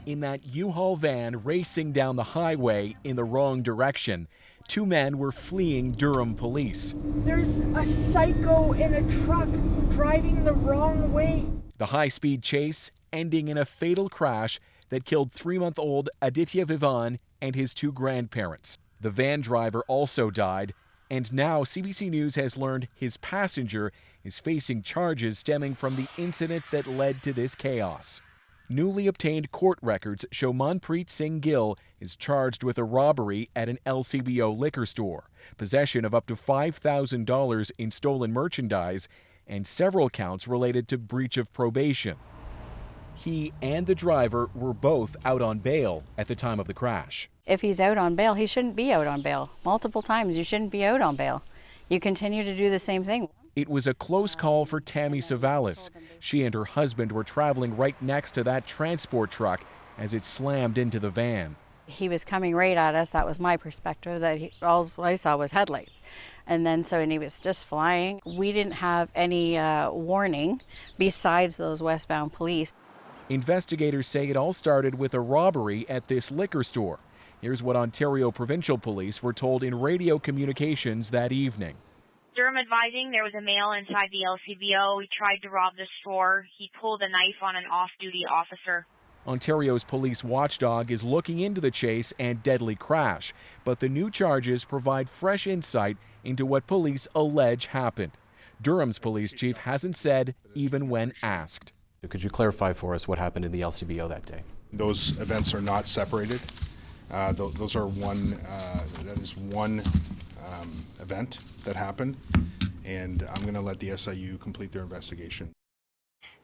in that U-Haul van racing down the highway in the wrong direction. Two men were fleeing Durham police. There's a psycho in a truck driving the wrong way. The high-speed chase ending in a fatal crash that killed 3-month-old Aditya Vivan and his two grandparents. The van driver also died, and now CBC News has learned his passenger is facing charges stemming from the incident that led to this chaos. Newly obtained court records show Manpreet Gill is charged with a robbery at an LCBO liquor store, possession of up to $5,000 in stolen merchandise, and several counts related to breach of probation. He and the driver were both out on bail at the time of the crash. If he's out on bail, he shouldn't be out on bail. Multiple times, you shouldn't be out on bail. You continue to do the same thing. It was a close call for Tammy Savalas. She and her husband were traveling right next to that transport truck as it slammed into the van. He was coming right at us. That was my perspective. All I saw was headlights. And he was just flying. We didn't have any warning besides those westbound police. Investigators say it all started with a robbery at this liquor store. Here's what Ontario Provincial Police were told in radio communications that evening. Durham advising there was a male inside the LCBO. He tried to rob the store. He pulled a knife on an off-duty officer. Ontario's police watchdog is looking into the chase and deadly crash, but the new charges provide fresh insight into what police allege happened. Durham's police chief hasn't said even when asked. Could you clarify for us what happened in the LCBO that day? Those events are not separated. Those are that is one event that happened, and I'm going to let the SIU complete their investigation.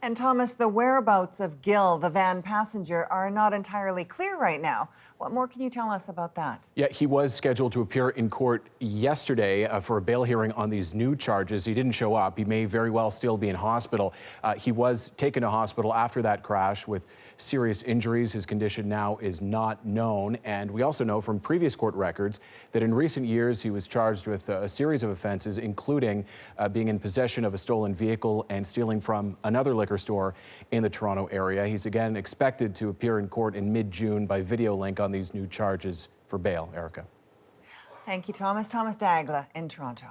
And Thomas, the whereabouts of Gill, the van passenger, are not entirely clear right now. What more can you tell us about that? Yeah, he was scheduled to appear in court yesterday for a bail hearing on these new charges. He didn't show up. He may very well still be in hospital. He was taken to hospital after that crash with serious injuries. His condition now is not known. And we also know from previous court records that in recent years he was charged with a series of offenses, including being in possession of a stolen vehicle and stealing from another liquor store in the Toronto area. He's again expected to appear in court in mid-June by video link on these new charges for bail. Erica. Thank you, Thomas. Thomas Dagla in Toronto.